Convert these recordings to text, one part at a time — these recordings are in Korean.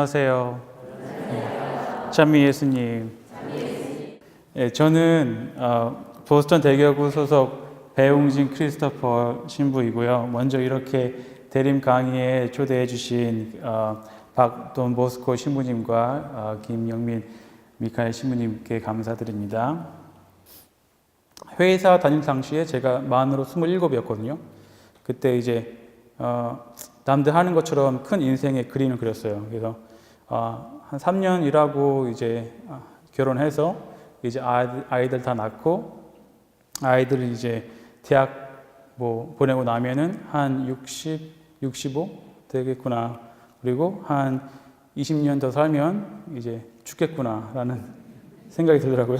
안녕하세요. 찬미 예수님. 예, 저는 보스턴 대교구 소속 배웅진 크리스토퍼 신부이고요. 먼저 이렇게 대림 강의에 초대해 주신 박돈 보스코 신부님과 김영민 미카엘 신부님께 감사드립니다. 회의사 다닐 당시에 제가 만으로 27이었거든요. 그때 이제 남들 하는 것처럼 큰 인생의 그림을 그렸어요. 그래서 한 3년 일하고 이제 결혼해서 이제 아이들 다 낳고 아이들을 이제 대학 보내고 나면은 한 65 되겠구나. 그리고 한 20년 더 살면 이제 죽겠구나라는 생각이 들더라고요.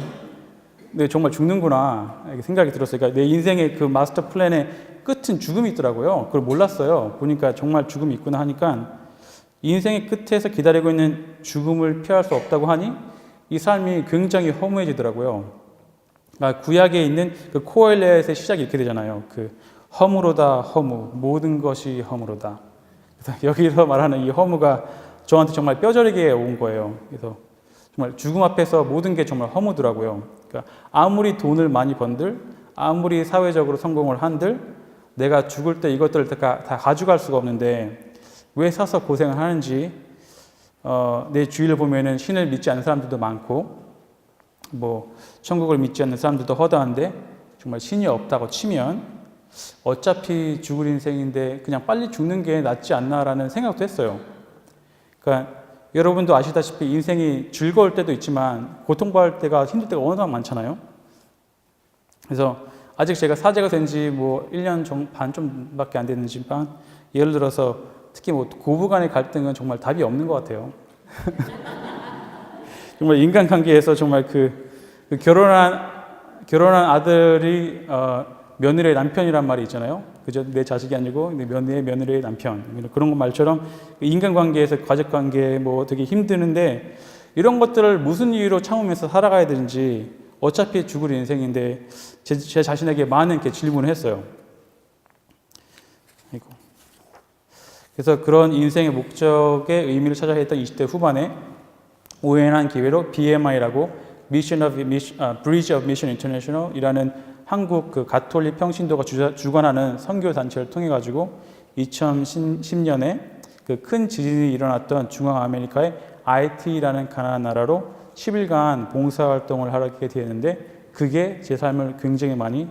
근데 정말 죽는구나 이렇게 생각이 들었어요. 그러니까 내 인생의 그 마스터 플랜의 끝은 죽음이 있더라고요. 그걸 몰랐어요. 보니까 정말 죽음이 있구나 하니까 인생의 끝에서 기다리고 있는 죽음을 피할 수 없다고 하니 이 삶이 굉장히 허무해지더라고요. 구약에 있는 그 코엘렛의 시작이 이렇게 되잖아요. 그 허무로다 허무, 모든 것이 허무로다. 그래서 여기서 말하는 이 허무가 저한테 정말 뼈저리게 온 거예요. 그래서 정말 죽음 앞에서 모든 게 정말 허무더라고요. 그러니까 아무리 돈을 많이 번들, 아무리 사회적으로 성공을 한들, 내가 죽을 때 이것들을 다 가져갈 수가 없는데 왜 사서 고생을 하는지, 내 주위를 보면은 신을 믿지 않는 사람들도 많고, 천국을 믿지 않는 사람들도 허다한데, 정말 신이 없다고 치면, 어차피 죽을 인생인데 그냥 빨리 죽는 게 낫지 않나라는 생각도 했어요. 그러니까 여러분도 아시다시피 인생이 즐거울 때도 있지만, 고통받을 때가 힘들 때가 워낙 많잖아요. 그래서 아직 제가 사제가 된 지 1년 반 좀밖에 안 됐는지만, 예를 들어서 특히 고부 간의 갈등은 정말 답이 없는 것 같아요. 정말 인간관계에서 정말 결혼한 아들이 며느리의 남편이란 말이 있잖아요. 그죠? 내 자식이 아니고 며느리의 남편. 그런 말처럼 인간관계에서 가족관계 되게 힘드는데 이런 것들을 무슨 이유로 참으면서 살아가야 되는지, 어차피 죽을 인생인데 제 자신에게 많은 질문을 했어요. 그래서 그런 인생의 목적의 의미를 찾아 했던 20대 후반에 우연한 기회로 BMI라고 Bridge of Mission International 이라는 한국 가톨릭 평신도가 주관하는 선교 단체를 통해 가지고 2010년에 큰 지진이 일어났던 중앙 아메리카의 아이티라는 가난한 나라로 10일간 봉사활동을 하게 되었는데, 그게 제 삶을 굉장히 많이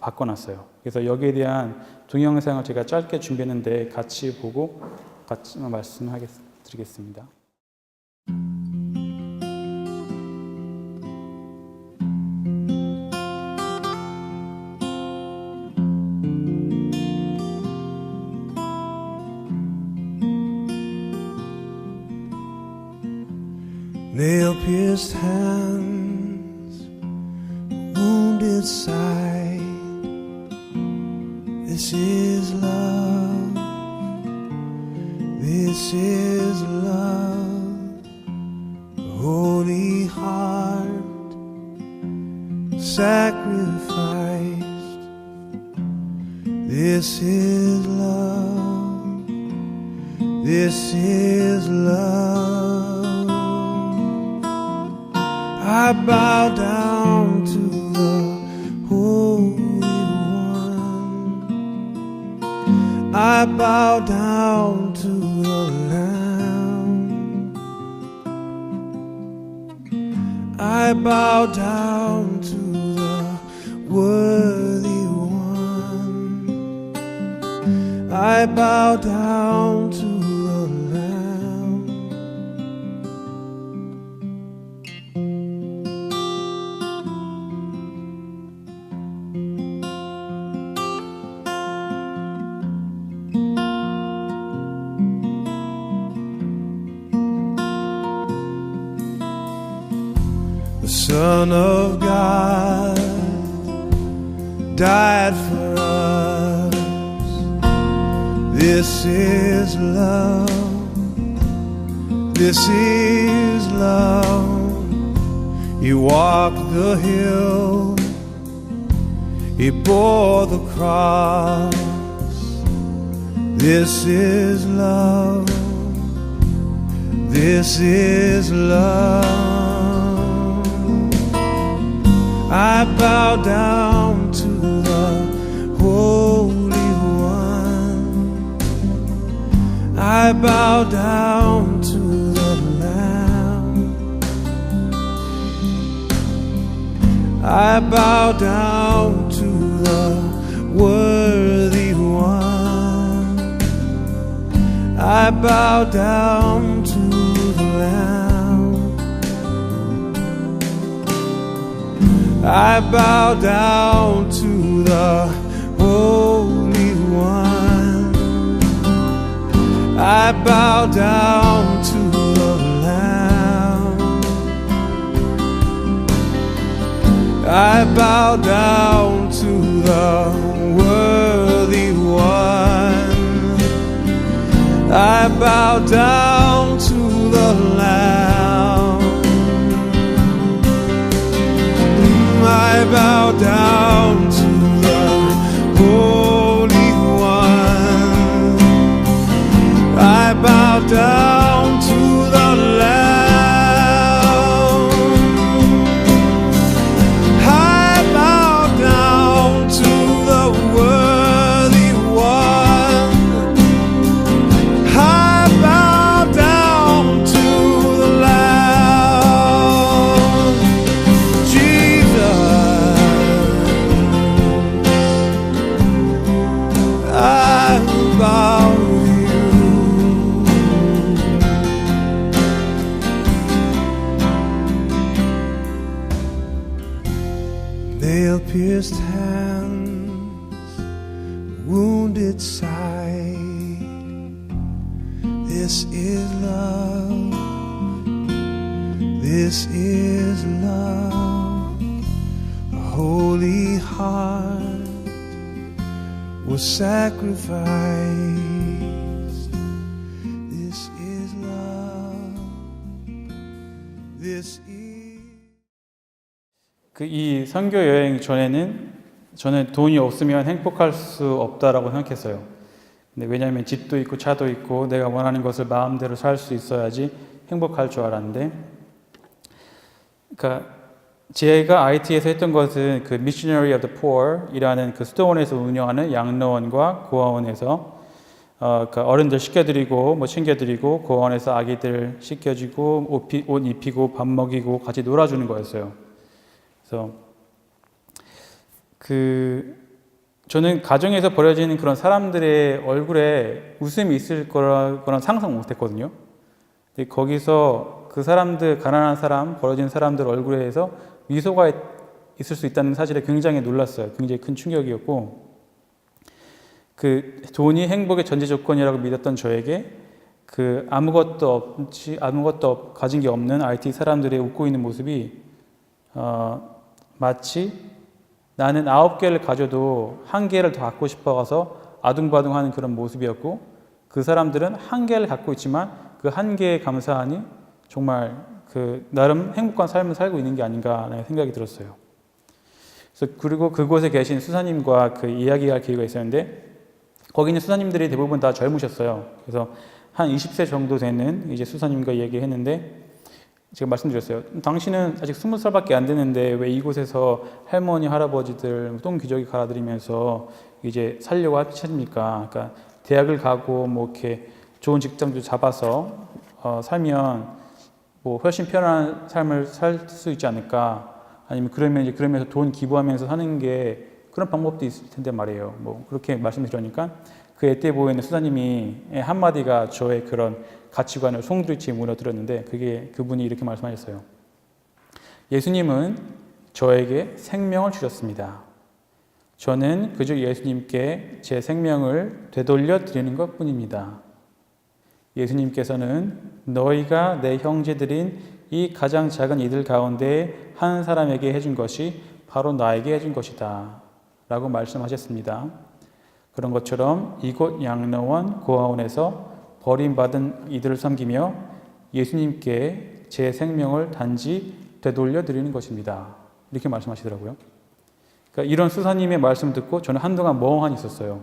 바꿔놨어요. 그래서 여기에 대한 동영상을 제가 짧게 준비했는데 같이 보고 같이 말씀드리겠습니다. Nail-pierced hands, wounded side. This is love. This is love. Holy heart sacrificed. This is love. This is love. I bow down to the Holy One. I bow down to the Lamb. I bow down to the Worthy One. I bow down to the Lamb. The Son of God died for us. This is love. This is love. He walked the hill. He bore the cross. This is love. This is love. I bow down to the Holy One. I bow down to the Lamb. I bow down to the worthy one. I bow down to the Lamb. I bow down to the Holy One. I bow down to the Lamb. I bow down to the worthy one. I bow down to the Lamb. I bow down to the Holy One. I bow down to the Lamb. I bow down to the worthy one. I bow down to the Lamb. Jesus, I bow to you. Nail-pierced hands, wounded side. This is love. This is love. A holy heart was sacrificed. This is love. This is. 이 선교 여행 전에는 저는 돈이 없으면 행복할 수 없다라고 생각했어요. 근데 왜냐하면 집도 있고 차도 있고 내가 원하는 것을 마음대로 살 수 있어야지 행복할 줄 알았는데, 그러니까 제가 IT에서 했던 것은 그 Missionary of the Poor이라는 그 수도원에서 운영하는 양로원과 고아원에서 그러니까 어른들 씻겨드리고 뭐 챙겨드리고 고아원에서 아기들 씻겨주고 옷 입히고 밥 먹이고 같이 놀아주는 거였어요. 그래서 저는 가정에서 벌어지는 그런 사람들의 얼굴에 웃음이 있을 거란 상상 못했거든요. 근데 거기서 그 사람들, 가난한 사람, 벌어진 사람들 얼굴에서 미소가 있을 수 있다는 사실에 굉장히 놀랐어요. 굉장히 큰 충격이었고, 돈이 행복의 전제 조건이라고 믿었던 저에게 아무것도 가진 게 없는 IT 사람들의 웃고 있는 모습이 마치 나는 9개를 가져도 1개를 더 갖고 싶어가서 아둥바둥하는 그런 모습이었고, 그 사람들은 1개를 갖고 있지만 그 1개에 감사하니 정말 나름 행복한 삶을 살고 있는 게 아닌가라는 생각이 들었어요. 그래서 그리고 그곳에 계신 수사님과 이야기할 기회가 있었는데, 거기 있는 수사님들이 대부분 다 젊으셨어요. 그래서 한 20세 정도 되는 이제 수사님과 얘기했는데, 제가 말씀드렸어요. 당신은 아직 20살밖에 안 되는데 왜 이곳에서 할머니, 할아버지들 똥기저귀 갈아드리면서 이제 살려고 하십니까? 그러니까 대학을 가고 뭐 이렇게 좋은 직장도 잡아서 살면 뭐 훨씬 편안한 삶을 살 수 있지 않을까? 아니면 그러면서 돈 기부하면서 사는 게 그런 방법도 있을 텐데 말이에요. 뭐 그렇게 말씀드리니까 그 애때 보이는 수사님이 한마디가 저의 그런 가치관을 송두리째 무너뜨렸는데, 그분이 이렇게 말씀하셨어요. 예수님은 저에게 생명을 주셨습니다. 저는 그저 예수님께 제 생명을 되돌려 드리는 것 뿐입니다. 예수님께서는 너희가 내 형제들인 이 가장 작은 이들 가운데 한 사람에게 해준 것이 바로 나에게 해준 것이다 라고 말씀하셨습니다. 그런 것처럼 이곳 양로원 고아원에서 버림받은 이들을 섬기며 예수님께 제 생명을 단지 되돌려 드리는 것입니다. 이렇게 말씀하시더라고요. 그러니까 이런 수사님의 말씀 듣고 저는 한동안 멍하니 있었어요.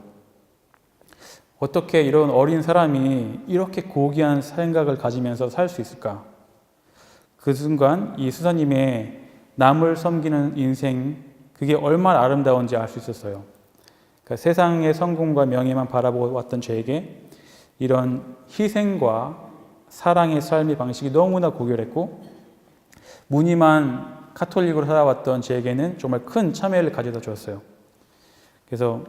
어떻게 이런 어린 사람이 이렇게 고귀한 생각을 가지면서 살 수 있을까? 그 순간 이 수사님의 남을 섬기는 인생, 그게 얼마나 아름다운지 알 수 있었어요. 그러니까 세상의 성공과 명예만 바라보고 왔던 저에게 이런 희생과 사랑의 삶의 방식이 너무나 고결했고, 무늬만 카톨릭으로 살아왔던 저에게는 정말 큰 참회를 가져다 주었어요. 그래서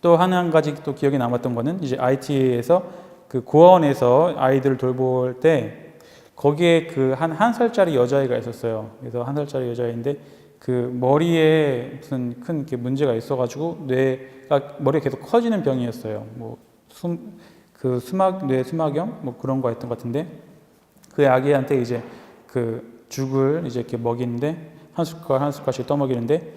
또 한 가지 또 기억에 남았던 거는 이제 IT에서 그 고아원에서 아이들을 돌볼 때 거기에 그 한 살짜리 여자아이가 있었어요. 그래서 한 살짜리 여자아이인데 그 머리에 무슨 큰 이렇게 문제가 있어가지고 뇌가 머리가 계속 커지는 병이었어요. 뭐 뇌 수막염 뭐 그런 거였던 것 같은데, 그 아기한테 이제 그 죽을 이제 이렇게 먹이는데 한 숟갈 한 숟갈씩 떠먹이는데,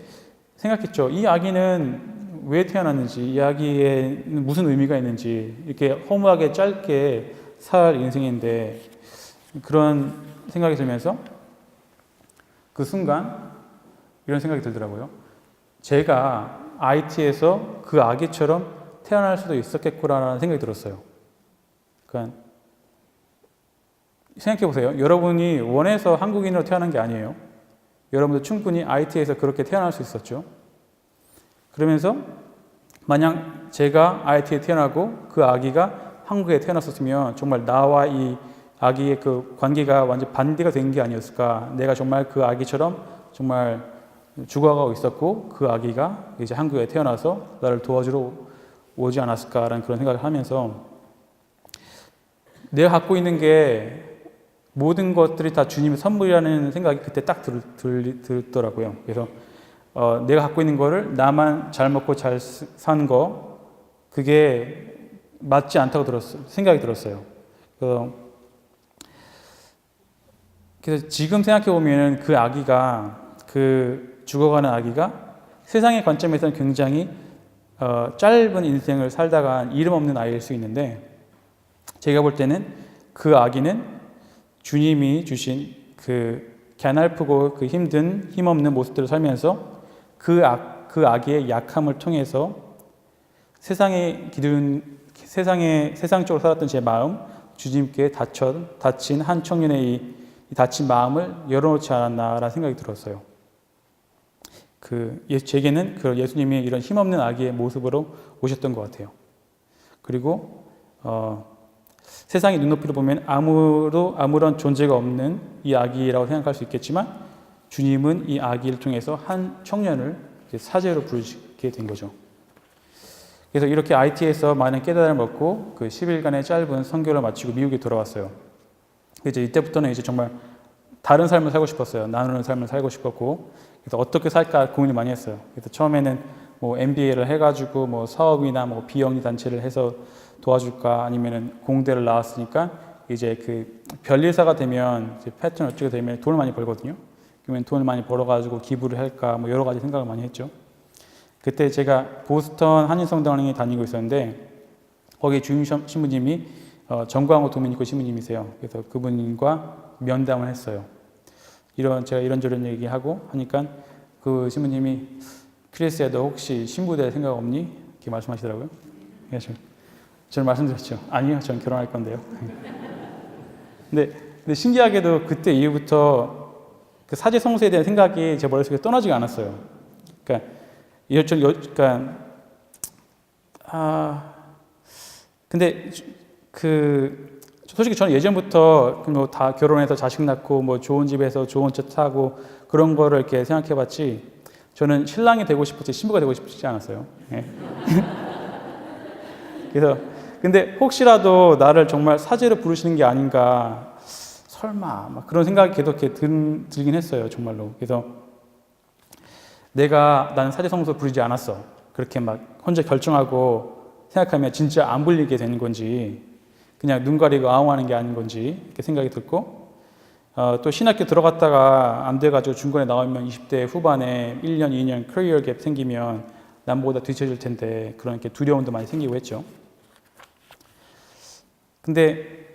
생각했죠. 이 아기는 왜 태어났는지, 이 아기에는 무슨 의미가 있는지, 이렇게 허무하게 짧게 살 인생인데, 그런 생각이 들면서 그 순간 이런 생각이 들더라고요. 제가 IT에서 그 아기처럼 태어날 수도 있었겠구나라는 생각이 들었어요. 그러니까 생각해 보세요. 여러분이 원해서 한국인으로 태어난 게 아니에요. 여러분도 충분히 IT에서 그렇게 태어날 수 있었죠. 그러면서 만약 제가 IT에 태어나고 그 아기가 한국에 태어났었으면 정말 나와 이 아기의 그 관계가 완전 반대가 된 게 아니었을까. 내가 정말 그 아기처럼 정말 죽어가고 있었고 그 아기가 이제 한국에 태어나서 나를 도와주러 오지 않았을까라는 그런 생각을 하면서, 내가 갖고 있는 게 모든 것들이 다 주님의 선물이라는 생각이 그때 딱 들더라고요. 그래서 내가 갖고 있는 거를 나만 잘 먹고 잘 사는 거, 그게 맞지 않다고 생각이 들었어요. 그래서 지금 생각해 보면 그 아기가, 그 죽어가는 아기가 세상의 관점에서는 굉장히 짧은 인생을 살다가 이름 없는 아이일 수 있는데, 제가 볼 때는 그 아기는 주님이 주신 그 갸냘프고 그 힘든 힘없는 모습들을 살면서 그 아기의 약함을 통해서 세상적으로 살았던 제 마음, 주님께 다친 한 청년의 이 다친 마음을 열어놓지 않았나라는 생각이 들었어요. 제게는 그 예수님이 이런 힘없는 아기의 모습으로 오셨던 것 같아요. 그리고 세상의 눈높이로 보면 아무런 존재가 없는 이 아기라고 생각할 수 있겠지만, 주님은 이 아기를 통해서 한 청년을 사제로 부르시게 된 거죠. 그래서 이렇게 IT에서 많은 깨달음을 얻고 그 10일간의 짧은 선교를 마치고 미국에 돌아왔어요. 이제 이때부터는 이제 정말 다른 삶을 살고 싶었어요. 나누는 삶을 살고 싶었고, 그래서 어떻게 살까 고민을 많이 했어요. 그래서 처음에는 뭐 MBA를 해가지고 뭐 사업이나 뭐 비영리 단체를 해서 도와줄까, 아니면은 공대를 나왔으니까 이제 그 별일사가 되면 이제 패턴 어떻게 되면 돈을 많이 벌거든요. 그러면 돈을 많이 벌어가지고 기부를 할까, 뭐 여러 가지 생각을 많이 했죠. 그때 제가 보스턴 한인성당에 다니고 있었는데, 거기 주임 신부님이 정광호 도미니코 신부님이세요. 그래서 그분과 면담을 했어요. 제가 이런저런 얘기하고 하니까 그 신부님이, 크리스야, 너 혹시 신부 될 생각 없니? 이렇게 말씀하시더라고요. 그래서 저는 말씀드렸죠. 아니요, 전 결혼할 건데요. 근데 신기하게도 그때 이후부터 그 사제 성소에 대한 생각이 제 머릿속에 떠나지가 않았어요. 근데 솔직히 저는 예전부터 뭐 다 결혼해서 자식 낳고 뭐 좋은 집에서 좋은 차 타고 그런 거를 이렇게 생각해봤지, 저는 신랑이 되고 싶었지 신부가 되고 싶지 않았어요. 네. 그래서 근데 혹시라도 나를 정말 사제로 부르시는 게 아닌가, 설마 막 그런 생각이 계속 이렇게 들긴 했어요, 정말로. 그래서 나는 사제 성소 부르지 않았어, 그렇게 막 혼자 결정하고 생각하면 진짜 안 불리게 되는 건지, 그냥 눈 가리고 아웅하는 게 아닌 건지 이렇게 생각이 들고, 또 신학교 들어갔다가 안 돼가지고 중간에 나오면 20대 후반에 1년, 2년 커리어 갭 생기면 남보다 뒤처질 텐데, 그런 이렇게 두려움도 많이 생기고 했죠. 근데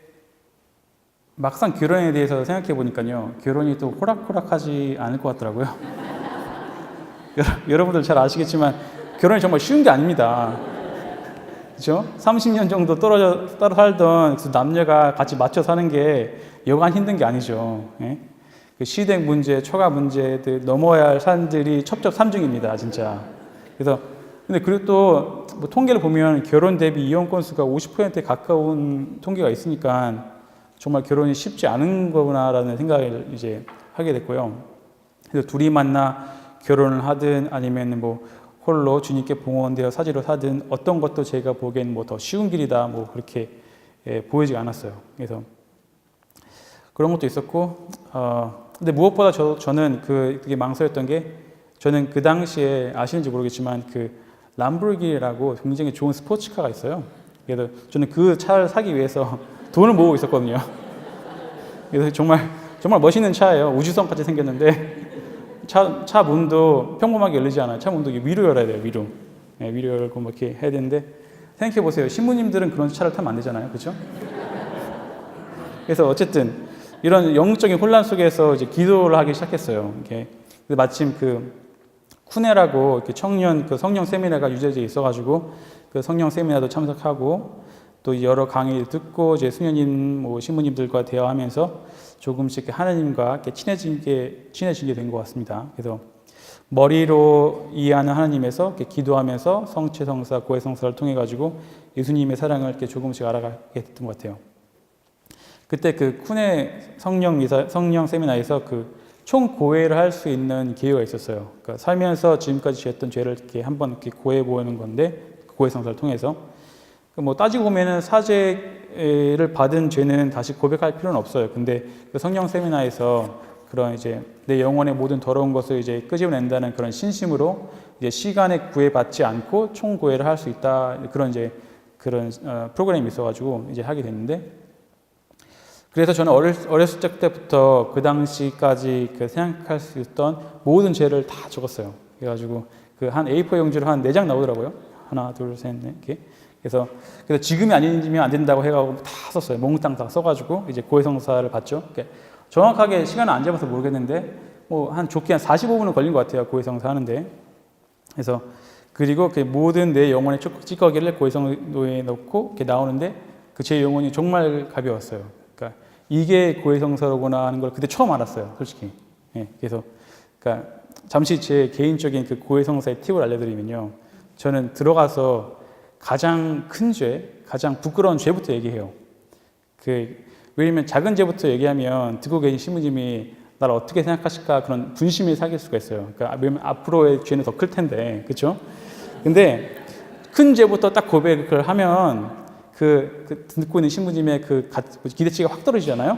막상 결혼에 대해서 생각해 보니까요, 결혼이 또 호락호락하지 않을 것 같더라고요. 여러분들 잘 아시겠지만 결혼이 정말 쉬운 게 아닙니다. 그죠? 30년 정도 따로 살던 그 남녀가 같이 맞춰 사는 게 여간 힘든 게 아니죠. 예? 그 시댁 문제, 처가 문제들 넘어야 할 사람들이 첩첩산중입니다, 진짜. 그래서 근데 그리고 또 뭐 통계를 보면 결혼 대비 이혼 건수가 50%에 가까운 통계가 있으니까 정말 결혼이 쉽지 않은 거구나라는 생각을 이제 하게 됐고요. 그래서 둘이 만나 결혼을 하든 아니면 뭐 홀로 주님께 봉헌되어 사지로 사든 어떤 것도 제가 보기엔 뭐 더 쉬운 길이다 뭐 그렇게 보이지 않았어요. 그래서 그런 것도 있었고, 근데 무엇보다 저는 그게 망설였던 게 저는 그 당시에 아시는지 모르겠지만 그 람보르기니라고 굉장히 좋은 스포츠카가 있어요. 그래서 저는 그 차를 사기 위해서 돈을 모으고 있었거든요. 그래서 정말 멋있는 차예요. 우주선같이 생겼는데 차 문도 평범하게 열리지 않아요. 차 문도 위로 열어야 돼요. 위로. 네, 위로 열고 뭐 이렇게 해야 되는데 생각해 보세요. 신부님들은 그런 차를 타면 안 되잖아요. 그렇죠? 그래서 어쨌든 이런 영적인 혼란 속에서 이제 기도를 하기 시작했어요. 이렇게 마침 그 쿠네라고 이렇게 청년 그 성령 세미나가 유재지에 있어가지고 그 성령 세미나도 참석하고 또 여러 강의를 듣고 이제 수녀님 뭐 신부님들과 대화하면서 조금씩 하나님과 이렇게 친해지게 된 것 같습니다. 그래서 머리로 이해하는 하나님에서 이렇게 기도하면서 성체 성사 고해 성사를 통해 가지고 예수님의 사랑을 이렇게 조금씩 알아가게 됐던 것 같아요. 그때 그 쿠네 성령 세미나에서 그 총고해를 할 수 있는 기회가 있었어요. 그러니까 살면서 지금까지 지었던 죄를 이렇게 한번 이렇게 고해 보는 건데 고해 성사를 통해서 뭐 따지고 보면은 사죄를 받은 죄는 다시 고백할 필요는 없어요. 근데 그 성령 세미나에서 그런 이제 내 영혼의 모든 더러운 것을 이제 끄집어낸다는 그런 신심으로 이제 시간에 구애받지 않고 총고해를 할 수 있다 그런 그런 프로그램이 있어가지고 이제 하게 됐는데. 그래서 저는 어렸을 때부터 그 당시까지 그 생각할 수 있던 모든 죄를 다 적었어요. 그래가지고 그 한 A4 용지로 한 4장 나오더라고요. 하나, 둘, 셋, 넷, 이렇게. 그래서 지금이 아니면 안 된다고 해가지고 다 썼어요. 몽땅 다 써가지고 이제 고해성사를 받죠. 정확하게 시간을 안 잡아서 모르겠는데 뭐 좋게 한 45분은 걸린 것 같아요. 고해성사 하는데. 그래서 그리고 그 모든 내 영혼의 찌꺼기를 고해성도에 넣고 이렇게 나오는데 그 제 영혼이 정말 가벼웠어요. 그러니까 이게 고해성사로구나 하는 걸 그때 처음 알았어요, 솔직히. 예, 그래서 그러니까 잠시 제 개인적인 그 고해성사의 팁을 알려드리면요, 저는 들어가서 가장 큰 죄, 가장 부끄러운 죄부터 얘기해요. 왜냐면 작은 죄부터 얘기하면 듣고 계신 신부님이 나를 어떻게 생각하실까 그런 분심이 생길 수가 있어요. 그러니까 왜냐면 앞으로의 죄는 더 클 텐데, 그렇죠? 근데 큰 죄부터 딱 고백을 하면 듣고 있는 신부님의 기대치가 확 떨어지잖아요.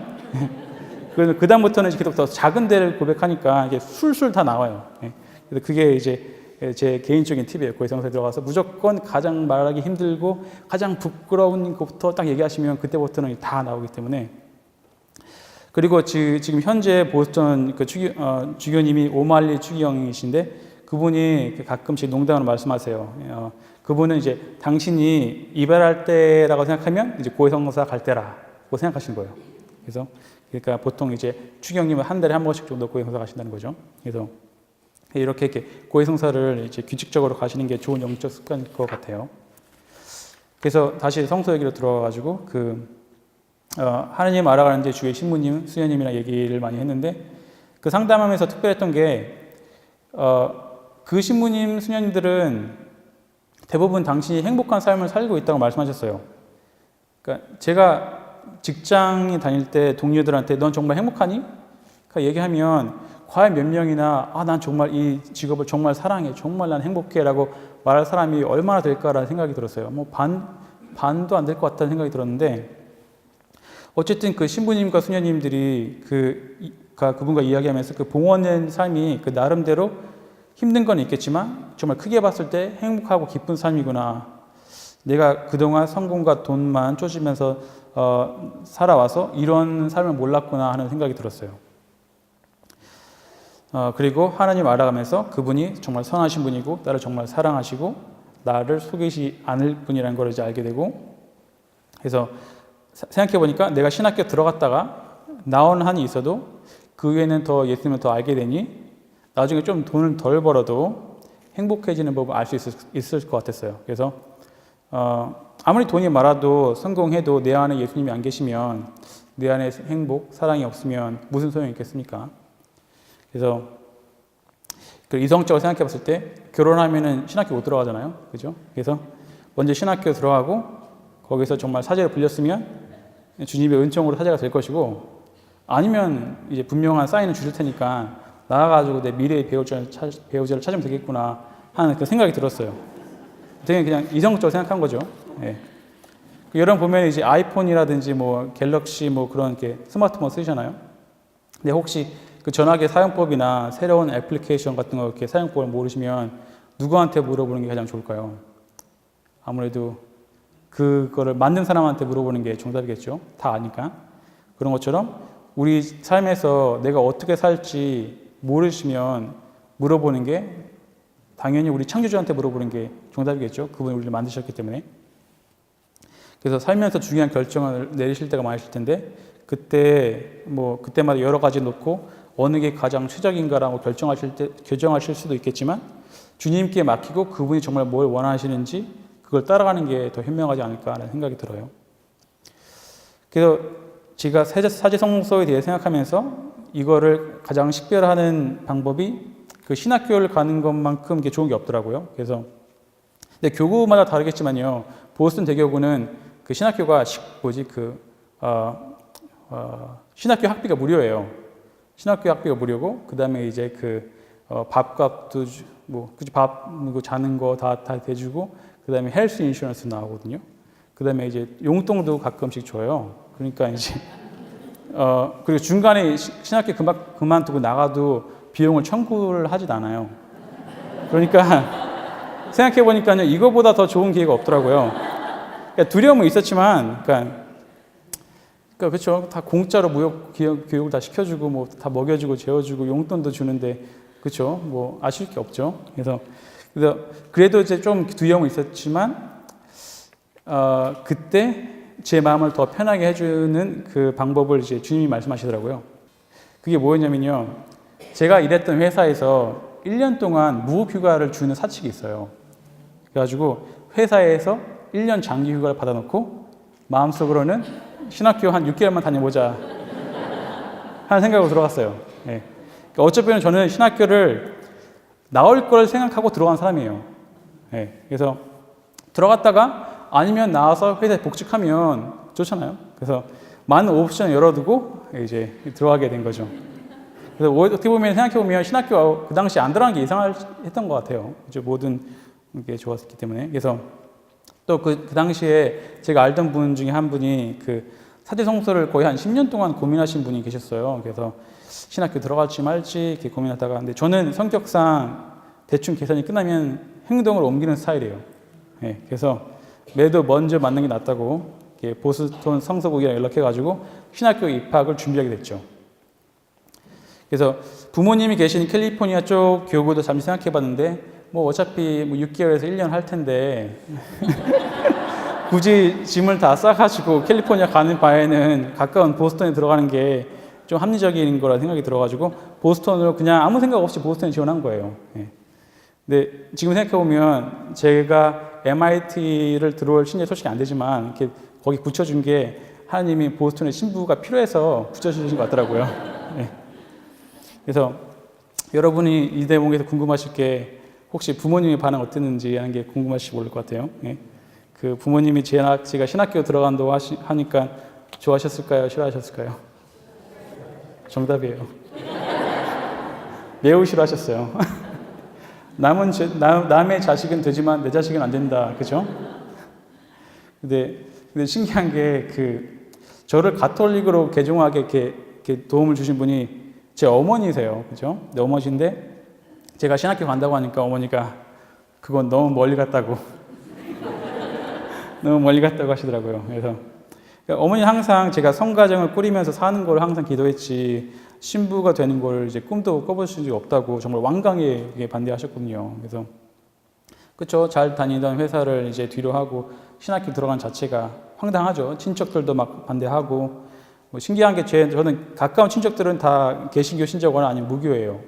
그래서 그 다음부터는 계속 더 작은 데를 고백하니까 이게 술술 다 나와요. 그래서 그게 이제 제 개인적인 팁이에요. 고해성사에 들어가서 무조건 가장 말하기 힘들고 가장 부끄러운 것부터 딱 얘기하시면 그때부터는 다 나오기 때문에. 그리고 지금 현재 보스턴 주교님이 오말리 추기경이신데 그분이 가끔씩 농담으로 말씀하세요. 그분은 이제 당신이 이별할 때라고 생각하면 이제 고해성사 갈 때라고 생각하시는 거예요. 그러니까 보통 이제 추기경님은 한 달에 한 번씩 정도 고해성사 가신다는 거죠. 그래서 이렇게 고해성사를 이제 규칙적으로 가시는 게 좋은 영적 습관일 것 같아요. 그래서 다시 성서 얘기로 들어와가지고 하나님 알아가는데 주의 신부님, 수녀님이랑 얘기를 많이 했는데 그 상담하면서 특별했던 게 그 신부님, 수녀님들은 대부분 당신이 행복한 삶을 살고 있다고 말씀하셨어요. 그러니까 제가 직장에 다닐 때 동료들한테 넌 정말 행복하니? 그러니까 얘기하면 과연 몇 명이나 난 정말 이 직업을 정말 사랑해, 정말 난 행복해라고 말할 사람이 얼마나 될까라는 생각이 들었어요. 뭐 반도 안 될 것 같다는 생각이 들었는데 어쨌든 그 신부님과 수녀님들이 그분과 이야기하면서 그 봉헌된 삶이 그 나름대로 힘든 건 있겠지만 정말 크게 봤을 때 행복하고 기쁜 삶이구나. 내가 그동안 성공과 돈만 쫓으면서 살아와서 이런 삶을 몰랐구나 하는 생각이 들었어요. 그리고 하나님 알아가면서 그분이 정말 선하신 분이고 나를 정말 사랑하시고 나를 속이지 않을 분이라는 걸 이제 알게 되고, 그래서 생각해 보니까 내가 신학교 들어갔다가 나온 한이 있어도 그 후에는 더 예수님을 더 알게 되니 나중에 좀 돈을 덜 벌어도 행복해지는 법을 알 수 있을 것 같았어요. 그래서 아무리 돈이 많아도 성공해도 내 안에 예수님이 안 계시면 내 안에 행복, 사랑이 없으면 무슨 소용이 있겠습니까? 그래서 이성적으로 생각해 봤을 때 결혼하면은 신학교 못 들어가잖아요. 그죠? 그래서 먼저 신학교 들어가고 거기서 정말 사제를 불렸으면 주님의 은총으로 사제가 될 것이고 아니면 이제 분명한 사인을 주실 테니까 나가가지고 내 미래의 배우자를 찾으면 되겠구나 하는 그 생각이 들었어요. 되게 그냥 이성적으로 생각한 거죠. 예. 여러분 보면 이제 아이폰이라든지 뭐 갤럭시 뭐 그런 게 스마트폰 쓰시잖아요. 근데 혹시 그 전화기 사용법이나 새로운 애플리케이션 같은 거 이렇게 사용법을 모르시면 누구한테 물어보는 게 가장 좋을까요? 아무래도 그거를 만든 사람한테 물어보는 게 정답이겠죠. 다 아니까. 그런 것처럼 우리 삶에서 내가 어떻게 살지 모르시면 물어보는 게 당연히 우리 창조주한테 물어보는 게 정답이겠죠. 그분이 우리를 만드셨기 때문에. 그래서 살면서 중요한 결정을 내리실 때가 많으실 텐데 그때마다 여러 가지 놓고 어느 게 가장 최적인가라고 결정하실 수도 있겠지만 주님께 맡기고 그분이 정말 뭘 원하시는지 그걸 따라가는 게 더 현명하지 않을까라는 생각이 들어요. 그래서 제가 사제성소에 대해 생각하면서 이거를 가장 식별하는 방법이 그 신학교를 가는 것만큼 좋은 게 없더라고요. 그래서 근데 교구마다 다르겠지만요. 보스턴 대교구는 그 신학교가 신학교 학비가 무료예요. 신학교 학비가 무료고 그다음에 이제 밥값도 밥 자는 거 다 대주고 그다음에 헬스 인슈런스 나오거든요. 그다음에 이제 용돈도 가끔씩 줘요. 그러니까 이제 그리고 중간에 신학교 그만두고 나가도 비용을 청구를 하진 않아요. 그러니까 생각해 보니까요 이거보다 더 좋은 기회가 없더라고요. 그러니까 두려움은 있었지만, 그렇죠. 다 공짜로 교육을 다 시켜주고 뭐 다 먹여주고 재워주고 용돈도 주는데 그렇죠. 뭐 아실 게 없죠. 그래서 그래도 이제 좀 두려움은 있었지만 그때 제 마음을 더 편하게 해주는 그 방법을 이제 주님이 말씀하시더라고요. 그게 뭐였냐면요. 제가 일했던 회사에서 1년 동안 무급휴가를 주는 사칙이 있어요. 그래가지고 회사에서 1년 장기 휴가를 받아놓고 마음속으로는 신학교 한 6개월만 다녀보자 하는 생각으로 들어갔어요. 네. 그러니까 어차피 저는 신학교를 나올 걸 생각하고 들어간 사람이에요. 네. 그래서 들어갔다가 아니면 나와서 회사에 복직하면 좋잖아요. 그래서 많은 옵션을 열어두고 이제 들어가게 된 거죠. 그래서 어떻게 보면 생각해보면 신학교 그 당시 안 들어간 게 이상했던 것 같아요. 이제 모든 게 좋았기 때문에. 그래서 또 그 당시에 제가 알던 분 중에 한 분이 그 사제성소를 거의 한 10년 동안 고민하신 분이 계셨어요. 그래서 신학교 들어갈지 말지 이렇게 고민하다가 근데 저는 성격상 대충 계산이 끝나면 행동을 옮기는 스타일이에요. 네, 그래서 매도 먼저 맞는 게 낫다고 보스턴 성서국이랑 연락해가지고 신학교 입학을 준비하게 됐죠. 그래서 부모님이 계신 캘리포니아 쪽 교구도 잠시 생각해봤는데 뭐 어차피 6개월에서 1년 할 텐데 굳이 짐을 다 싸가지고 캘리포니아 가는 바에는 가까운 보스턴에 들어가는 게 좀 합리적인 거라 생각이 들어가지고 보스턴으로 그냥 아무 생각 없이 보스턴에 지원한 거예요. 네. 근데 지금 생각해보면 제가 MIT를 들어올 신뢰 솔직히 안 되지만 이렇게 거기 붙여준 게 하나님이 보스턴에 신부가 필요해서 붙여주신 것 같더라고요. 네. 그래서 여러분이 이 대목에서 궁금하실 게 혹시 부모님의 반응 어땠는지 하는 게 궁금하실지 모를 것 같아요. 네. 그 부모님이 제가 신학교 들어간다고 하니까 좋아하셨을까요? 싫어하셨을까요? 정답이에요. 매우 싫어하셨어요. 남의 자식은 되지만 내 자식은 안 된다. 그죠? 근데 신기한 게 저를 가톨릭으로 개종하게 이렇게 도움을 주신 분이 제 어머니세요. 그죠? 내 어머니인데 제가 신학교 간다고 하니까 어머니가 그건 너무 멀리 갔다고. 너무 멀리 갔다고 하시더라고요. 그래서 어머니 항상 제가 성가정을 꾸리면서 사는 걸 항상 기도했지 신부가 되는 걸 이제 꿈도 꿔보신 적이 없다고 정말 완강하게 반대하셨거든요. 그래서 그렇죠. 잘 다니던 회사를 이제 뒤로 하고 신학교 들어간 자체가 황당하죠. 친척들도 막 반대하고 뭐 신기한 게 저는 가까운 친척들은 다 개신교 신자거나 아니면 무교예요.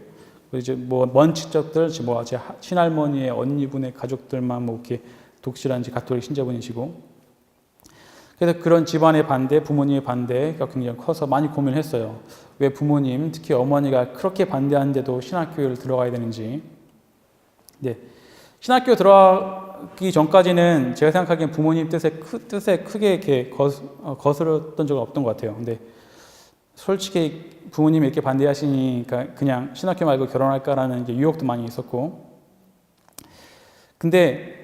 이제 뭐 먼 친척들, 제 친할머니의 언니분의 가족들만 뭐 이렇게 독실한 가톨릭 신자분이시고 그래서 그런 집안의 반대, 부모님의 반대가 굉장히 커서 많이 고민을 했어요. 왜 부모님, 특히 어머니가 그렇게 반대하는데도 신학교를 들어가야 되는지. 네. 신학교 들어가기 전까지는 제가 생각하기엔 부모님 뜻에 크게 이렇게 거스렀던 적은 없던 것 같아요. 근데 솔직히 부모님이 이렇게 반대하시니까 그냥 신학교 말고 결혼할까라는 이제 유혹도 많이 있었고. 근데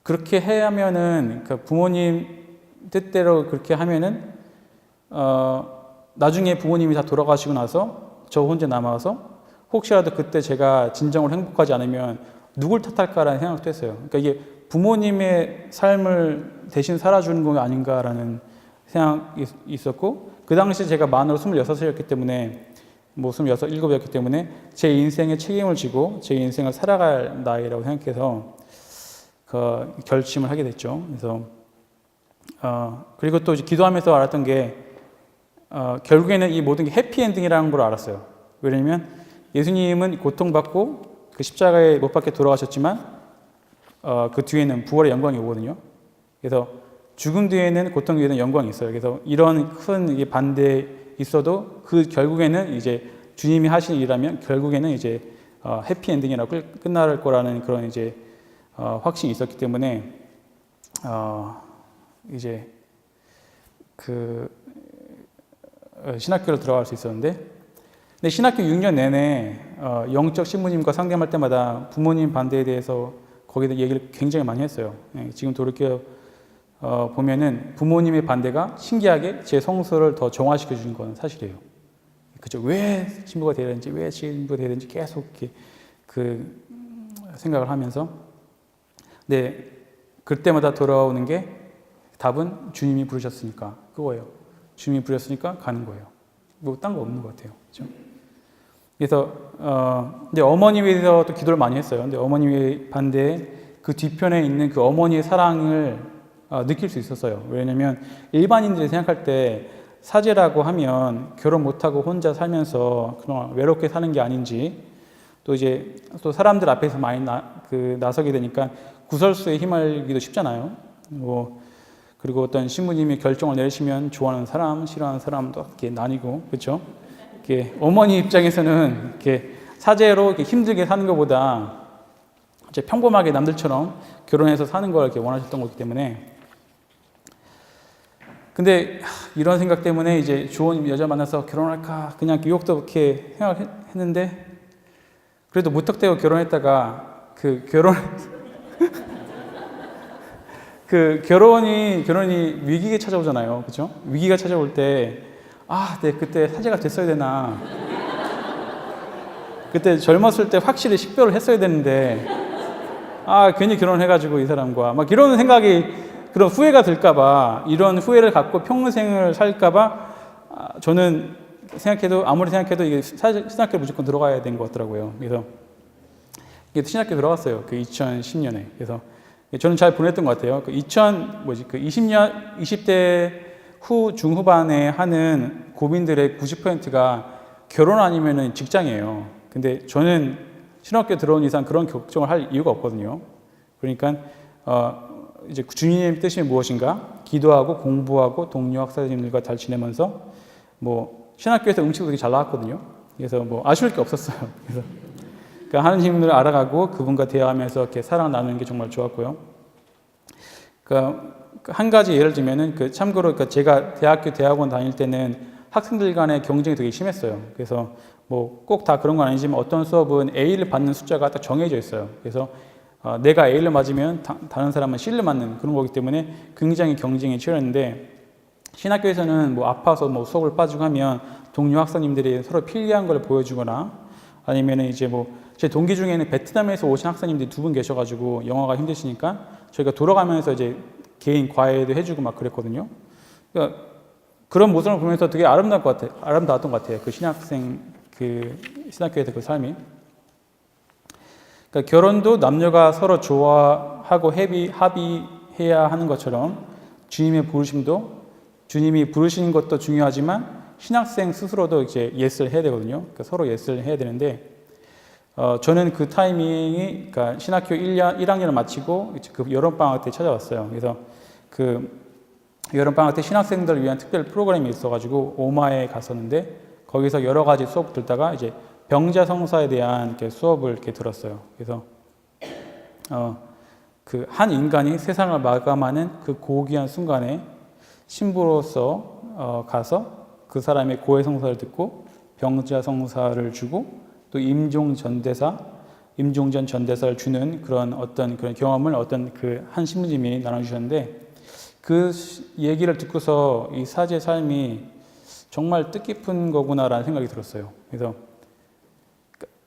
그렇게 하면은 그 부모님 뜻대로 그렇게 하면은 나중에 부모님이 다 돌아가시고 나서 저 혼자 남아서 혹시라도 그때 제가 진정으로 행복하지 않으면 누굴 탓할까라는 생각도 했어요. 그러니까 이게 부모님의 삶을 대신 살아주는 거 아닌가라는 생각이 있었고, 그 당시 제가 만으로 26이었기 때문에, 뭐 26, 7이었기 때문에 제 인생에 책임을 지고 제 인생을 살아갈 나이라고 생각해서 그 결심을 하게 됐죠. 그래서 그리고 또 이제 기도하면서 알았던 게 결국에는 이 모든 게 해피엔딩이라는 걸 알았어요. 왜냐면 예수님은 고통받고 그 십자가에 못 박혀 돌아가셨지만 그 뒤에는 부활의 영광이 오거든요. 그래서 죽음 뒤에는 고통 뒤에는 영광이 있어요. 그래서 이런 큰 반대 있어도 그 결국에는 이제 주님이 하신 일이라면 결국에는 이제 해피엔딩이라고 끝날 거라는 그런 이제 확신이 있었기 때문에 이제 그 신학교를 들어갈 수 있었는데, 근데 신학교 6년 내내 영적 신부님과 상담할 때마다 부모님 반대에 대해서 거기에 대해 얘기를 굉장히 많이 했어요. 지금 돌이켜 보면은 부모님의 반대가 신기하게 제 성수를 더 정화시켜 주는 건 사실이에요. 그죠? 왜 신부가 되어야 되는지, 왜 신부가 되어야 되는지 계속 이렇게 그 생각을 하면서, 네, 그때마다 돌아오는 게 답은 주님이 부르셨으니까 그거예요. 주님이 부르셨으니까 가는 거예요. 뭐 딴 거 없는 것 같아요. 그렇죠? 그래서 근데 어머니에 대해서 또 기도를 많이 했어요. 근데 어머니의 반대에 그 뒤편에 있는 그 어머니의 사랑을 느낄 수 있었어요. 왜냐면 일반인들이 생각할 때 사제라고 하면 결혼 못하고 혼자 살면서 그냥 외롭게 사는 게 아닌지, 또 이제 또 사람들 앞에서 많이 나서게 되니까 구설수에 휘말리기도 쉽잖아요. 뭐 그리고 어떤 신부님이 결정을 내리시면 좋아하는 사람, 싫어하는 사람도 이렇게 나뉘고, 그렇죠? 이렇게 어머니 입장에서는 이렇게 사제로 이렇게 힘들게 사는 것보다 이제 평범하게 남들처럼 결혼해서 사는 걸 이렇게 원하셨던 거기 때문에. 근데 이런 생각 때문에 이제 좋은 여자 만나서 결혼할까 그냥 유혹도 이렇게 생각했는데, 그래도 무턱대고 결혼했다가 결혼이 위기가 찾아오잖아요. 그렇죠? 위기가 찾아올 때 네, 그때 사제가 됐어야 되나. 그때 젊었을 때 확실히 식별을 했어야 되는데 괜히 결혼해가지고 이 사람과 막 이런 생각이, 그런 후회가 들까봐, 이런 후회를 갖고 평생을 살까봐 저는 아무리 생각해도 이게 신학교 무조건 들어가야 되는 것 같더라고요. 그래서 신학교 들어갔어요. 그 2010년에. 그래서 저는 잘 보냈던 것 같아요. 그 20대 중후반에 하는 고민들의 90%가 결혼 아니면은 직장이에요. 근데 저는 신학교 들어온 이상 그런 걱정을 할 이유가 없거든요. 그러니까 이제 주님의 뜻이 무엇인가 기도하고 공부하고 동료 학사님들과 잘 지내면서 뭐 신학교에서 음식도 되게 잘 나왔거든요. 그래서 뭐 아쉬울 게 없었어요. 그래서 그러니까 하나님을 알아가고 그분과 대화하면서 이렇게 사랑 나누는 게 정말 좋았고요. 그러니까 한 가지 예를 들면은 참고로 제가 대학원 다닐 때는 학생들 간의 경쟁이 되게 심했어요. 그래서 뭐 꼭 다 그런 건 아니지만 어떤 수업은 A를 받는 숫자가 딱 정해져 있어요. 그래서 내가 A를 맞으면 다른 사람은 C를 맞는 그런 거기 때문에 굉장히 경쟁이 치열했는데, 신학교에서는 뭐 아파서 뭐 수업을 빠지고 하면 동료 학사님들이 서로 필요한 걸 보여주거나, 아니면 이제 뭐 제 동기 중에는 베트남에서 오신 학사님들이 2분 계셔가지고 영어가 힘드시니까 저희가 돌아가면서 이제 개인 과외도 해주고 막 그랬거든요. 그러니까 그런 모습을 보면서 되게 아름다웠던 것 같아요. 그 신학교에서 그 삶이. 그러니까 결혼도 남녀가 서로 좋아하고 합의해야 하는 것처럼 주님의 부르심도, 주님이 부르시는 것도 중요하지만 신학생 스스로도 이제 예스를 해야 되거든요. 그러니까 서로 예스를 해야 되는데, 저는 그 타이밍이, 그러니까 신학교 1학년을 마치고 그 여름방학 때 찾아왔어요. 그래서 여름방학 때 신학생들을 위한 특별 프로그램이 있어가지고 오마에 갔었는데 거기서 여러 가지 수업 듣다가 이제 병자성사에 대한 이렇게 수업을 이렇게 들었어요. 그래서 그 한 인간이 세상을 마감하는 그 고귀한 순간에 신부로서 가서 그 사람의 고해성사를 듣고 병자성사를 주고 또 임종전 전대사를 주는 그런 어떤 그런 경험을 어떤 그 한 신부님이 나눠주셨는데 그 얘기를 듣고서 이 사제의 삶이 정말 뜻깊은 거구나라는 생각이 들었어요. 그래서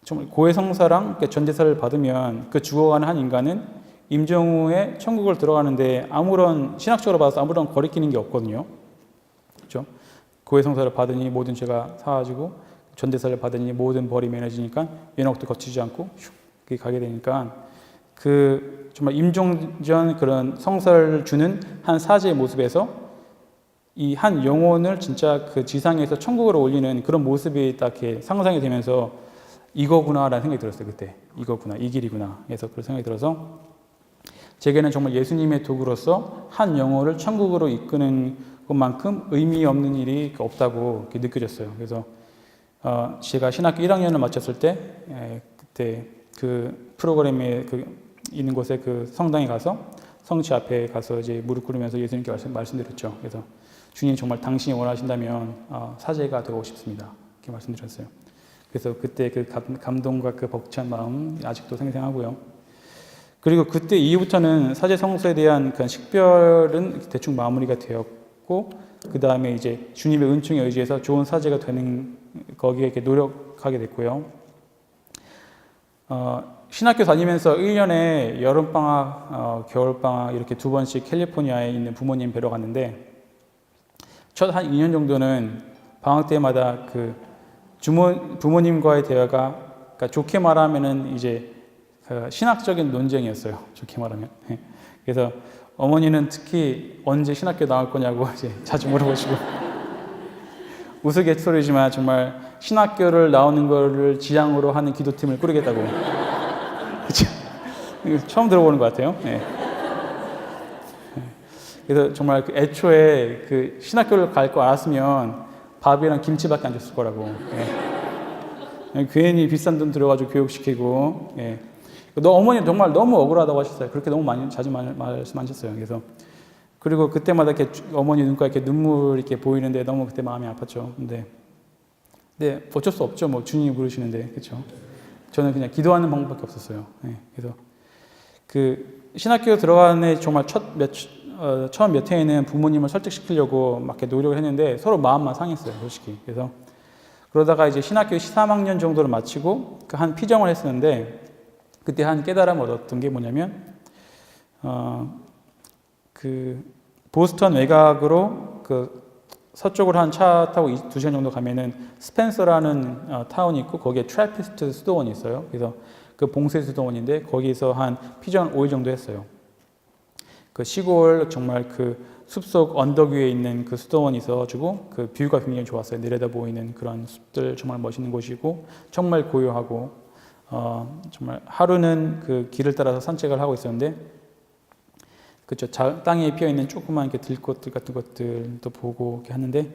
정말 고해성사랑 전대사를 받으면 그 죽어가는 한 인간은 임종 후에 천국을 들어가는데 아무런 신학적으로 봐서 아무런 거리끼는 게 없거든요. 그렇죠? 고해성사를 받으니 모든 죄가 사라지고 전대사를 받으니 모든 벌이 면해지니까 연옥도 거치지 않고 슉 가게 되니까 그 정말 임종 전 그런 성사를 주는 한 사제의 모습에서 이 한 영혼을 진짜 그 지상에서 천국으로 올리는 그런 모습이 딱 이렇게 상상이 되면서 이거구나라는 생각이 들었어요. 그때 이거구나, 이 길이구나. 그래서 그런 생각이 들어서 제게는 정말 예수님의 도구로서 한 영혼을 천국으로 이끄는 것만큼 의미 없는 일이 없다고 이렇게 느껴졌어요. 그래서 제가 신학교 1학년을 마쳤을 때 그때 그 프로그램에 있는 곳에 그 성당에 가서 성지 앞에 가서 이제 무릎 꿇으면서 예수님께 말씀드렸죠. 그래서 주님 정말 당신이 원하신다면 사제가 되고 싶습니다. 이렇게 말씀드렸어요. 그래서 그때 그 감동과 그 벅찬 마음 아직도 생생하고요. 그리고 그때 이후부터는 사제 성소에 대한 그 식별은 대충 마무리가 되었고 그 다음에 이제 주님의 은총에 의지해서 좋은 사제가 되는 거기에 이렇게 노력하게 됐고요. 신학교 다니면서 1년에 여름방학, 겨울방학 이렇게 2번씩 캘리포니아에 있는 부모님 뵈러 갔는데 첫 한 2년 정도는 방학 때마다 그 부모님과의 대화가 그러니까 좋게 말하면은 이제 신학적인 논쟁이었어요. 좋게 말하면. 그래서 어머니는 특히 언제 신학교 나올 거냐고 이제 자주 물어보시고 우스갯소리지만 정말 신학교를 나오는 거를 지향으로 하는 기도팀을 꾸리겠다고. 그렇죠? 처음 들어보는 것 같아요. 네. 그래서 정말 그 애초에 그 신학교를 갈 거 알았으면 밥이랑 김치밖에 안 줬을 거라고. 네. 괜히 비싼 돈 들여가지고 교육시키고. 네. 너 어머니 정말 너무 억울하다고 하셨어요. 그렇게 너무 자주 말씀하셨어요. 그래서 그리고 그때마다 이렇게 어머니 눈가 이렇게 눈물 이렇게 보이는데 너무 그때 마음이 아팠죠. 근데 어쩔 수 없죠. 뭐 주님이 부르시는데 그렇죠. 저는 그냥 기도하는 방법밖에 없었어요. 네. 그래서 그 신학교 들어간 애 정말 처음 몇 해에는 부모님을 설득시키려고 막 이렇게 노력을 했는데 서로 마음만 상했어요. 솔직히. 그래서 그러다가 이제 신학교 13학년 정도를 마치고 그 한 피정을 했었는데 그때 한 깨달음 얻었던 게 뭐냐면 그 보스턴 외곽으로 그 서쪽으로 한 차 타고 2시간 정도 가면은 스펜서라는 타운이 있고 거기에 트래피스트 수도원이 있어요. 그래서 그 봉쇄 수도원인데 거기서 한 피정 5일 정도 했어요. 그 시골 정말 그 숲속 언덕 위에 있는 그 수도원이 있어가지고 그 뷰가 굉장히 좋았어요. 내려다 보이는 그런 숲들 정말 멋있는 곳이고 정말 고요하고 정말 하루는 그 길을 따라서 산책을 하고 있었는데 그쵸 땅에 피어 있는 조그만 이렇게 들꽃들 같은 것들도 보고 이렇게 하는데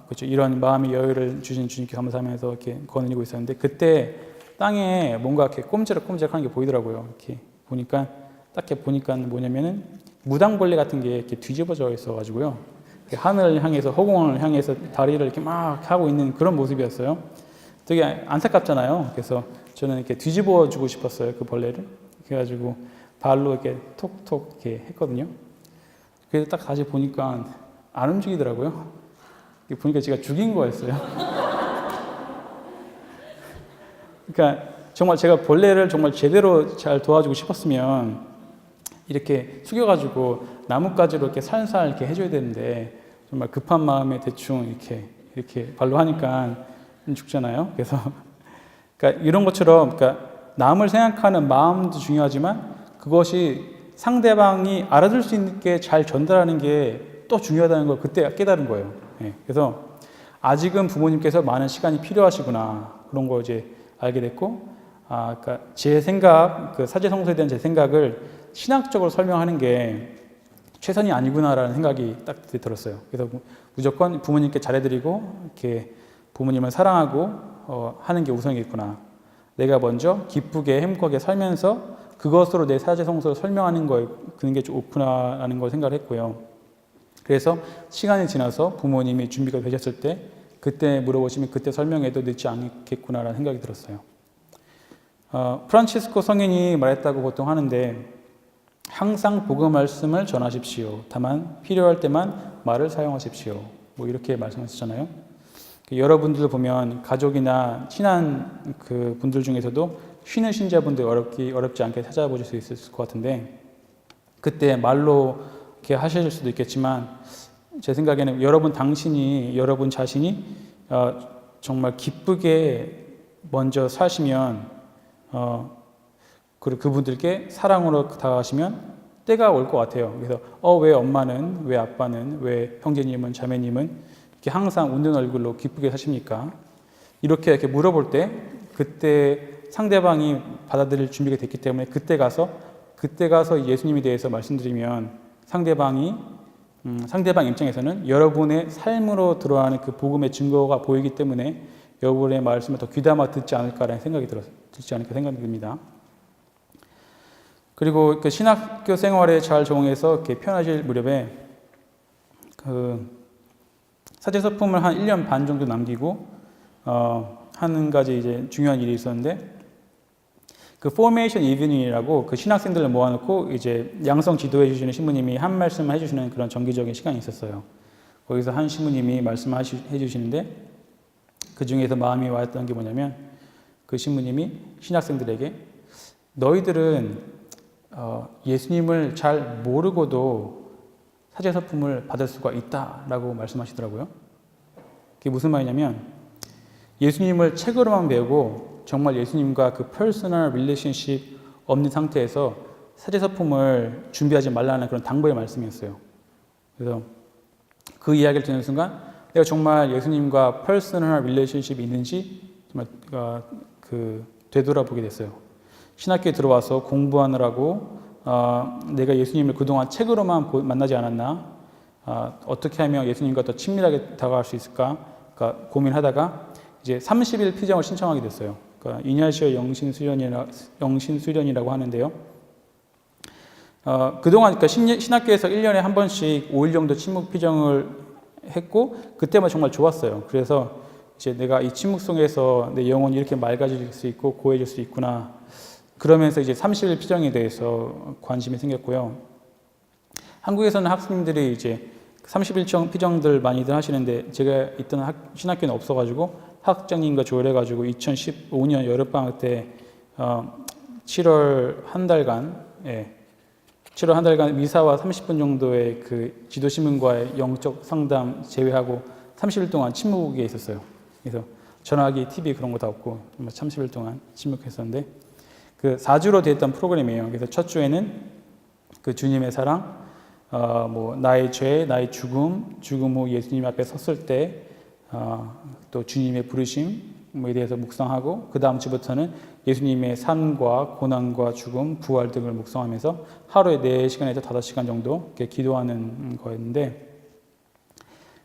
그쵸 이런 마음의 여유를 주신 주님께 감사하면서 이렇게 거느리고 있었는데 그때 땅에 뭔가 이렇게 꼼지락꼼지락하는 게 보이더라고요. 이렇게 보니까 딱 이렇게 보니까 뭐냐면은 무당벌레 같은 게 이렇게 뒤집어져 있어가지고요. 하늘을 향해서 허공을 향해서 다리를 이렇게 막 하고 있는 그런 모습이었어요. 되게 안타깝잖아요. 그래서 저는 이렇게 뒤집어 주고 싶었어요. 그 벌레를. 그래가지고 발로 이렇게 톡톡 이렇게 했거든요. 그래서 딱 다시 보니까 안 움직이더라고요. 보니까 제가 죽인 거였어요. 그러니까 정말 제가 벌레를 정말 제대로 잘 도와주고 싶었으면 이렇게 숙여가지고 나뭇가지로 이렇게 살살 이렇게 해줘야 되는데 정말 급한 마음에 대충 이렇게 발로 하니까 죽잖아요. 그래서 그러니까 이런 것처럼 그러니까 남을 생각하는 마음도 중요하지만 그것이 상대방이 알아들 수 있게 잘 전달하는 게 또 중요하다는 걸 그때 깨달은 거예요. 네. 그래서 아직은 부모님께서 많은 시간이 필요하시구나 그런 걸 이제 알게 됐고, 그러니까 제 생각, 그 사제성소에 대한 제 생각을 신학적으로 설명하는 게 최선이 아니구나라는 생각이 딱 들었어요. 그래서 무조건 부모님께 잘해드리고 이렇게 부모님을 사랑하고 하는 게 우선이겠구나. 내가 먼저 기쁘게 행복하게 살면서 그것으로 내 사제성서를 설명하는 거에 그런 게 좋구나라는 걸 생각을 했고요. 그래서 시간이 지나서 부모님이 준비가 되셨을 때 그때 물어보시면 그때 설명해도 늦지 않겠구나라는 생각이 들었어요. 프란치스코 성인이 말했다고 보통 하는데 항상 복음 말씀을 전하십시오. 다만 필요할 때만 말을 사용하십시오. 뭐 이렇게 말씀하셨잖아요. 여러분들 보면 가족이나 친한 그 분들 중에서도 쉬는 신자분들 어렵지 않게 찾아보실 수 있을 것 같은데 그때 말로 이렇게 하실 수도 있겠지만 제 생각에는 여러분 자신이 정말 기쁘게 먼저 사시면 그리고 그분들께 사랑으로 다가가시면 때가 올 것 같아요. 그래서 왜 엄마는, 왜 아빠는, 왜 형제님은, 자매님은 이렇게 항상 웃는 얼굴로 기쁘게 사십니까? 이렇게 물어볼 때 그때 상대방이 받아들일 준비가 됐기 때문에 그때 가서 예수님에 대해서 말씀드리면 상대방 입장에서는 여러분의 삶으로 드러나는 그 복음의 증거가 보이기 때문에 여러분의 말씀을 더 귀담아 듣지 않을까라는 생각이 듭니다. 그리고 그 신학교 생활에 잘 적응해서 이렇게 편하실 무렵에 그 사제서품을 한 1년 반 정도 남기고 한 가지 이제 중요한 일이 있었는데 그 포메이션 이브닝이라고 그 신학생들을 모아놓고 이제 양성 지도해 주시는 신부님이 한 말씀 해주시는 그런 정기적인 시간이 있었어요. 거기서 한 신부님이 말씀해 주시는데 그 중에서 마음이 와닿았던 게 뭐냐면 그 신부님이 신학생들에게 너희들은 예수님을 잘 모르고도 사제서품을 받을 수가 있다라고 말씀하시더라고요. 그게 무슨 말이냐면 예수님을 책으로만 배우고 정말 예수님과 그 퍼스널 릴레이션십 없는 상태에서 사제서품을 준비하지 말라는 그런 당부의 말씀이었어요. 그래서 그 이야기를 듣는 순간 내가 정말 예수님과 퍼스널 릴레이션십이 있는지 정말 되돌아보게 됐어요. 신학교에 들어와서 공부하느라고 내가 예수님을 그동안 책으로만 만나지 않았나? 어떻게 하면 예수님과 더 친밀하게 다가갈 수 있을까? 그러니까 고민하다가 이제 30일 피정을 신청하게 됐어요. 그러니까 이냐시오 영신수련이라고 하는데요. 그동안 그러니까 신학교에서 1년에 한 번씩 5일 정도 침묵 피정을 했고 그때만 정말 좋았어요. 그래서 이제 내가 이 침묵 속에서 내 영혼이 이렇게 맑아질 수 있고 고해질 수 있구나. 그러면서 이제 30일 피정에 대해서 관심이 생겼고요. 한국에서는 학생들이 이제 30일 피정들 많이들 하시는데 제가 있던 신학교는 없어가지고 학장님과 조율해가지고 2015년 여름방학 때 7월 한 달간 미사와 30분 정도의 그 지도신문과의 영적 상담 제외하고 30일 동안 침묵에 있었어요. 그래서 전화기, TV 그런 거 다 없고 30일 동안 침묵했었는데 그 4주로 됐던 프로그램이에요. 그래서 첫 주에는 그 주님의 사랑, 나의 죄, 나의 죽음 후 예수님 앞에 섰을 때, 또 주님의 부르심에 대해서 묵상하고, 그 다음 주부터는 예수님의 삶과 고난과 죽음, 부활 등을 묵상하면서 하루에 4시간에서 5시간 정도 이렇게 기도하는 거였는데,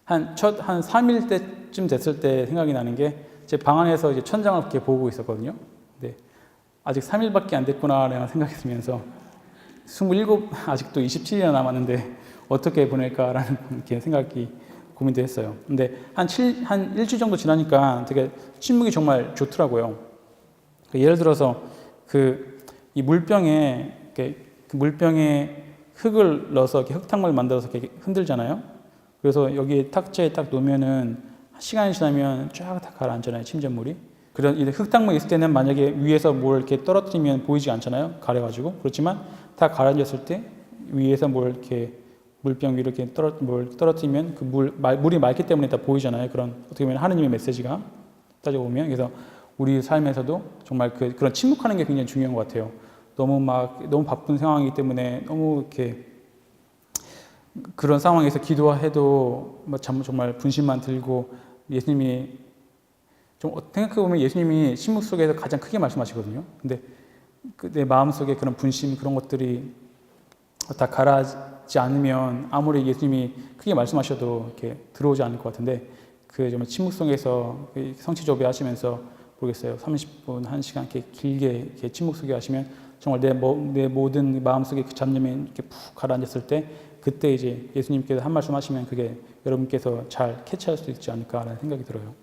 한 3일 때쯤 됐을 때 생각이 나는 게, 제 방 안에서 이제 천장을 이렇게 보고 있었거든요. 근데 아직 3일밖에 안 됐구나라는 생각이 들면서, 아직도 27일이나 남았는데 어떻게 보낼까라는 이렇게 생각이 고민도 했어요. 근데 한 일주일 정도 지나니까 되게 침묵이 정말 좋더라고요. 예를 들어서 이 물병에 흙을 넣어서 이렇게 흙탕물 만들어서 이렇게 흔들잖아요. 그래서 여기 탁자에 딱 놓으면은 시간이 지나면 쫙 다 가라앉잖아요, 침전물이. 그런 흙탕물 있을 때는 만약에 위에서 뭘 이렇게 떨어뜨리면 보이지 않잖아요, 가려가지고. 그렇지만 다 가라앉았을 때 위에서 이렇게 물병 위로 이렇게 떨어뜨리면 그 물이 맑기 때문에 다 보이잖아요. 그런 어떻게 보면 하느님의 메시지가 따져보면. 그래서 우리 삶에서도 정말 그런 침묵하는 게 굉장히 중요한 것 같아요. 너무 바쁜 상황이기 때문에 너무 이렇게 그런 상황에서 기도해도 정말 분심만 들고 예수님이 좀 생각해보면 예수님이 침묵 속에서 가장 크게 말씀하시거든요. 근데 내 마음속에 그런 분심 그런 것들이 다 받지 않으면 아무리 예수님이 크게 말씀하셔도 이렇게 들어오지 않을 것 같은데 그 정말 침묵 속에서 성취조배 하시면서 모르겠어요. 30분, 1시간 이렇게 길게 이렇게 침묵 속에 하시면 정말 내 모든 마음속에 그 잡념이 이렇게 푹 가라앉았을 때 그때 이제 예수님께서 한 말씀 하시면 그게 여러분께서 잘 캐치할 수 있지 않을까라는 생각이 들어요.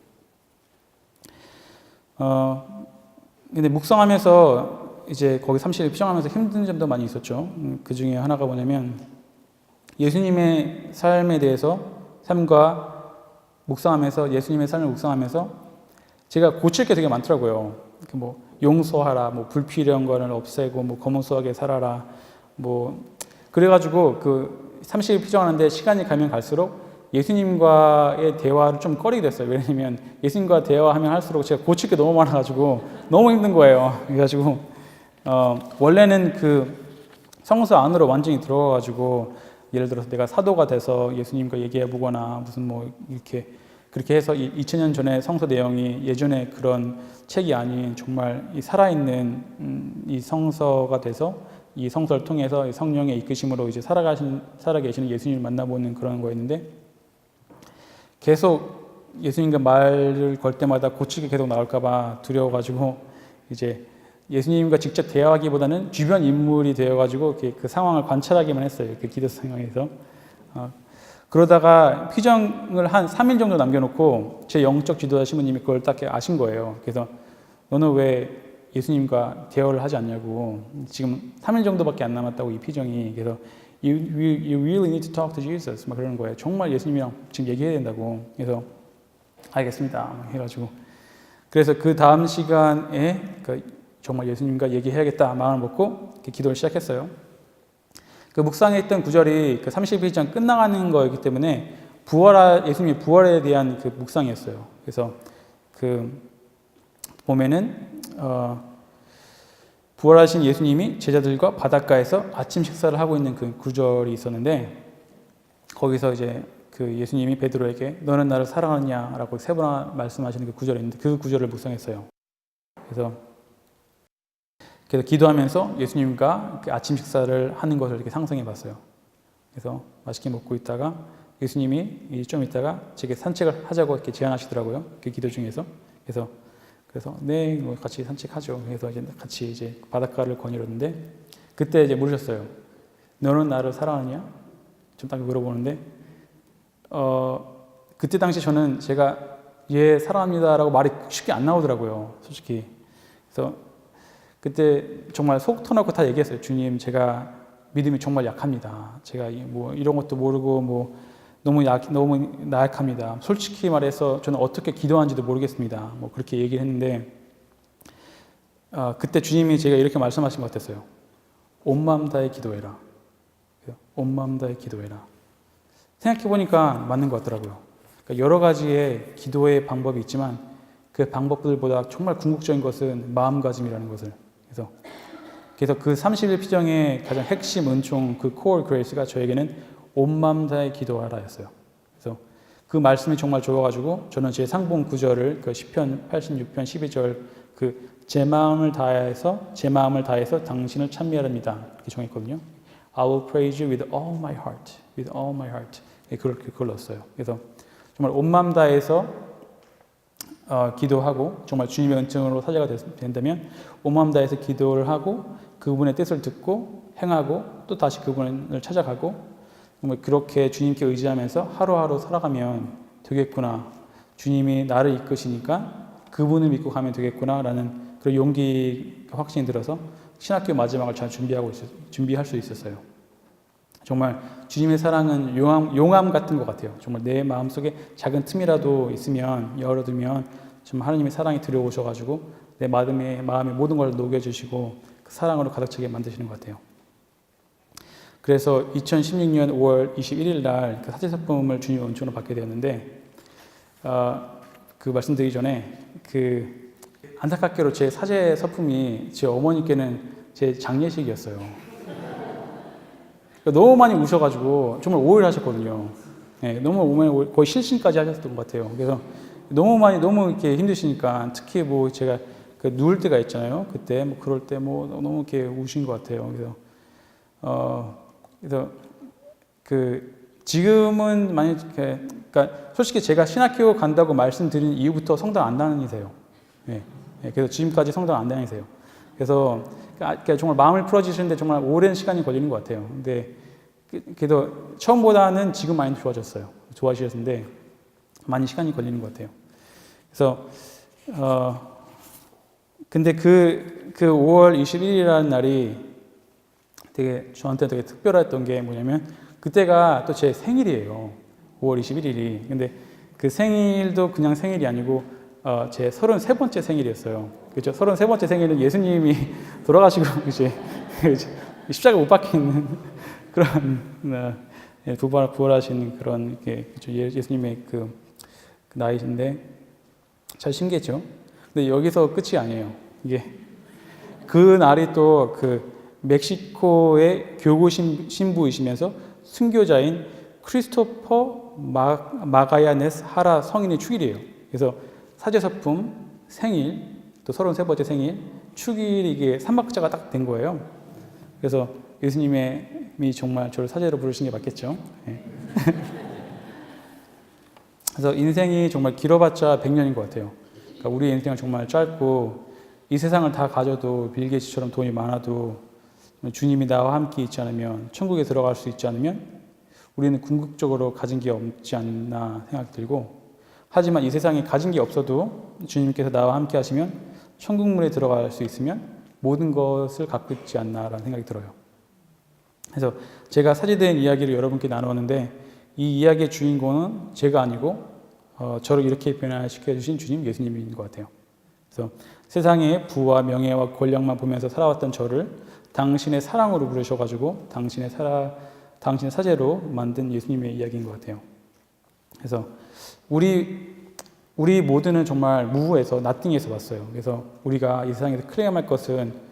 근데 묵상하면서 이제 거기 30일 피정하면서 힘든 점도 많이 있었죠. 그 중에 하나가 뭐냐면 예수님의 삶에 대해서 삶과 묵상하면서 예수님의 삶을 묵상하면서 제가 고칠 게 되게 많더라고요. 뭐 용서하라, 뭐 불필요한 거를 없애고 뭐 검은수하게 살아라, 뭐 그래가지고 그 30일 피정하는데 시간이 가면 갈수록 예수님과의 대화를 좀 꺼리게 됐어요. 왜냐면 예수님과 대화하면 할수록 제가 고칠 게 너무 많아가지고 너무 힘든 거예요. 그래가지고 원래는 그 성서 안으로 완전히 들어가가지고 예를 들어서 내가 사도가 돼서 예수님과 얘기해보거나 무슨 뭐 이렇게 그렇게 해서 2000년 전에 성서 내용이 예전에 그런 책이 아닌 정말 이 살아있는 이 성서가 돼서 이 성서를 통해서 이 성령의 이끄심으로 이제 살아계시는 예수님을 만나보는 그런 거였는데 계속 예수님과 말을 걸 때마다 고칠 게 계속 나올까봐 두려워가지고 이제 예수님과 직접 대화하기보다는 주변 인물이 되어가지고 그 상황을 관찰하기만 했어요. 그 기도 상황에서. 그러다가 피정을 한 3일 정도 남겨놓고 제 영적 지도자 신부님이 그걸 딱 아신 거예요. 그래서 너는 왜 예수님과 대화를 하지 않냐고. 지금 3일 정도밖에 안 남았다고 이 피정이. 그래서 you really need to talk to Jesus. 막 그러는 거예요. 정말 예수님이랑 지금 얘기해야 된다고. 그래서 알겠습니다. 해가지고. 그래서 그 다음 시간에 정말 예수님과 얘기해야겠다 마음을 먹고 기도를 시작했어요. 그 묵상했던 구절이 그 30일장 끝나가는 거였기 때문에 예수님의 부활에 대한 그 묵상이었어요. 그래서 그 보면은 부활하신 예수님이 제자들과 바닷가에서 아침 식사를 하고 있는 그 구절이 있었는데 거기서 이제 그 예수님이 베드로에게 너는 나를 사랑하느냐라고 3번 말씀하시는 그 구절이 있는데 그 구절을 묵상했어요. 그래서 기도하면서 예수님과 아침 식사를 하는 것을 이렇게 상상해 봤어요. 그래서 맛있게 먹고 있다가 예수님이 좀 있다가 제게 산책을 하자고 이렇게 제안하시더라고요. 그 기도 중에서. 그래서 네, 뭐 같이 산책하죠. 그래서 같이 이제 바닷가를 거닐었는데 그때 이제 물으셨어요. 너는 나를 사랑하느냐? 좀 딱 물어보는데 그때 당시 저는 제가 예 사랑합니다라고 말이 쉽게 안 나오더라고요. 솔직히. 그래서 그때 정말 속 터놓고 다 얘기했어요. 주님, 제가 믿음이 정말 약합니다. 제가 뭐 이런 것도 모르고 뭐 너무 나약합니다. 솔직히 말해서 저는 어떻게 기도하는지도 모르겠습니다. 뭐 그렇게 얘기를 했는데 그때 주님이 제가 이렇게 말씀하신 것 같았어요. 온 마음 다해 기도해라. 온 마음 다해 기도해라. 생각해 보니까 맞는 것 같더라고요. 그러니까 여러 가지의 기도의 방법이 있지만 그 방법들보다 정말 궁극적인 것은 마음가짐이라는 것을. 그래서 그 30일 피정의 가장 핵심 은총 그 코어 그레이스가 저에게는 온 마음 다해 기도하라였어요. 그래서 그 말씀이 정말 좋아가지고 저는 제 상봉 구절을 그 시편 86편 12절 그 제 마음을 다해서 당신을 찬미하랍니다 이렇게 정했거든요. I will praise you with all my heart, with all my heart. 그걸 넣었어요. 그래서 정말 온 마음 다해서 기도하고 정말 주님의 은총으로 사자가 된다면 온 마음 다해서 기도를 하고 그분의 뜻을 듣고 행하고 또 다시 그분을 찾아가고 정말 그렇게 주님께 의지하면서 하루하루 살아가면 되겠구나. 주님이 나를 이끄시니까 그분을 믿고 가면 되겠구나라는 그런 용기 확신이 들어서 신학교 마지막을 잘 준비할 수 있었어요. 정말 주님의 사랑은 용암 같은 것 같아요. 정말 내 마음속에 작은 틈이라도 있으면 열어두면 정말 하나님의 사랑이 들어오셔가지고 내 마음의 모든 걸 녹여주시고 그 사랑으로 가득 차게 만드시는 것 같아요. 그래서 2016년 5월 21일 날 그 사제서품을 주님 은총으로 받게 되었는데 그 말씀드리기 전에 그 안타깝게로 제 사제서품이 제 어머니께는 제 장례식이었어요. 너무 많이 우셔가지고 정말 오해를 하셨거든요. 네, 너무 거의 실신까지 하셨던 것 같아요. 그래서 너무 이렇게 힘드시니까 특히 뭐 제가 그 누울 때가 있잖아요. 그때 뭐 그럴 때 뭐 너무 이렇게 우신 것 같아요. 그래서 지금은 그러니까 솔직히 제가 신학교 간다고 말씀드린 이후부터 성당 안 다니세요. 예. 그래서 지금까지 성당 안 다니세요. 그래서 정말 마음을 풀어주시는데 정말 오랜 시간이 걸리는 것 같아요. 근데 그래도 처음보다는 지금 많이 좋아졌어요. 좋아지셨는데 많이 시간이 걸리는 것 같아요. 그래서 근데 그 5월 21일이라는 날이 저한테 되게 특별했던 게 뭐냐면 그때가 또 제 생일이에요. 5월 21일이. 근데 그 생일도 그냥 생일이 아니고 제 33번째 생일이었어요. 그렇죠? 33번째 생일은 예수님이 돌아가시고 이제 십자가 못 박히는 그런 부활하신 그런 그렇죠? 예수님의 그 나이신데 참 신기했죠. 근데 여기서 끝이 아니에요. 이게 그 날이 또 멕시코의 교구 신부이시면서 순교자인 크리스토퍼 마가야네스 하라 성인의 축일이에요. 그래서 사제서품 생일, 또 33번째 생일, 축일이 이게 3박자가 딱 된 거예요. 그래서 예수님이 정말 저를 사제로 부르신 게 맞겠죠. 네. 그래서 인생이 정말 길어봤자 100년인 것 같아요. 그러니까 우리 인생은 정말 짧고 이 세상을 다 가져도 빌 게이츠처럼 돈이 많아도 주님이 나와 함께 있지 않으면 천국에 들어갈 수 있지 않으면 우리는 궁극적으로 가진 게 없지 않나 생각이 들고 하지만 이 세상에 가진 게 없어도 주님께서 나와 함께 하시면 천국문에 들어갈 수 있으면 모든 것을 갖고 있지 않나라는 생각이 들어요. 그래서 제가 사제된 이야기를 여러분께 나누었는데 이 이야기의 주인공은 제가 아니고 저를 이렇게 변화시켜 주신 주님 예수님인 것 같아요. 그래서 세상의 부와 명예와 권력만 보면서 살아왔던 저를 당신의 사랑으로 부르셔가지고 당신의 사제로 만든 예수님의 이야기인 것 같아요. 그래서 우리 모두는 정말 무에서 나띵에서 왔어요. 그래서 우리가 이 세상에서 클레임할 것은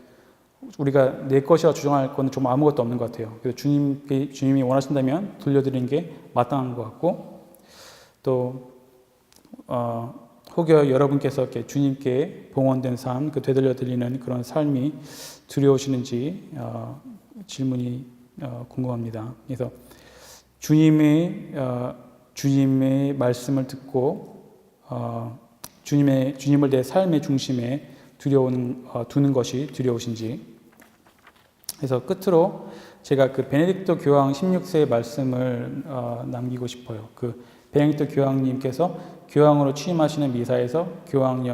우리가 내 것이라 주장할 건 정말 아무것도 없는 것 같아요. 그래서 주님이 원하신다면 돌려드리는 게 마땅한 것 같고 또 혹여 여러분께서 이렇게 주님께 봉헌된 삶, 되돌려 드리는 그런 삶이 두려우시는지 질문이 궁금합니다. 그래서 주님의 말씀을 듣고 주님을 내 삶의 중심에 두는 것이 두려우신지. 그래서 끝으로 제가 베네딕토 교황 16세의 말씀을 남기고 싶어요. 베네딕토 교황님께서 교황으로 취임하시는 미사에서 교황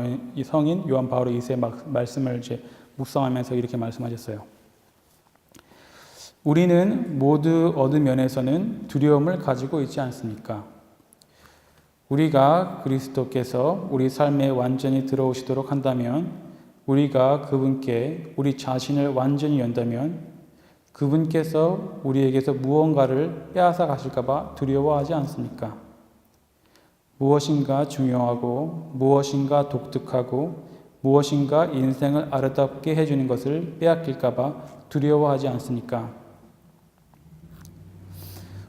성인 요한 바오로 2세 말씀을 이제 묵상하면서 이렇게 말씀하셨어요. 우리는 모두 어느 면에서는 두려움을 가지고 있지 않습니까? 우리가 그리스도께서 우리 삶에 완전히 들어오시도록 한다면, 우리가 그분께 우리 자신을 완전히 연다면 그분께서 우리에게서 무언가를 빼앗아 가실까 봐 두려워하지 않습니까? 무엇인가 중요하고 무엇인가 독특하고 무엇인가 인생을 아름답게 해주는 것을 빼앗길까 봐 두려워하지 않습니까?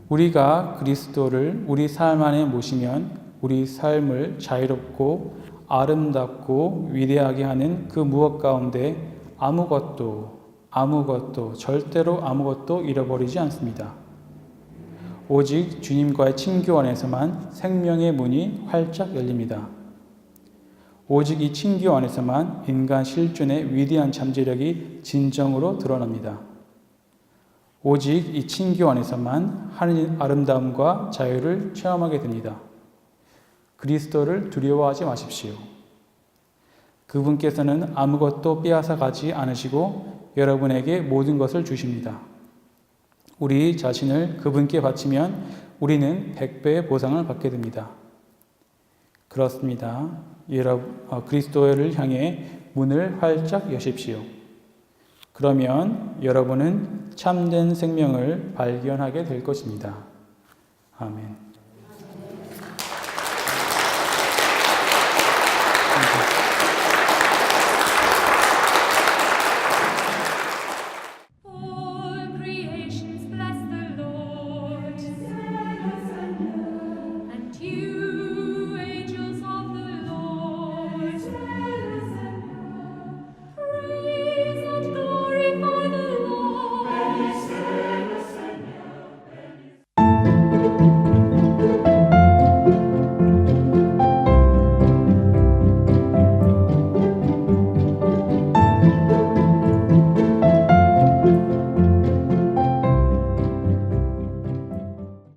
우리가 그리스도를 우리 삶 안에 모시면 우리 삶을 자유롭고 아름답고 위대하게 하는 그 무엇 가운데 아무것도 절대로 아무것도 잃어버리지 않습니다. 오직 주님과의 친교 안에서만 생명의 문이 활짝 열립니다. 오직 이 친교 안에서만 인간 실존의 위대한 잠재력이 진정으로 드러납니다. 오직 이 친교 안에서만 하나님의 아름다움과 자유를 체험하게 됩니다. 그리스도를 두려워하지 마십시오. 그분께서는 아무것도 빼앗아 가지 않으시고 여러분에게 모든 것을 주십니다. 우리 자신을 그분께 바치면 우리는 100배의 보상을 받게 됩니다. 그렇습니다. 그리스도를 향해 문을 활짝 여십시오. 그러면 여러분은 참된 생명을 발견하게 될 것입니다. 아멘.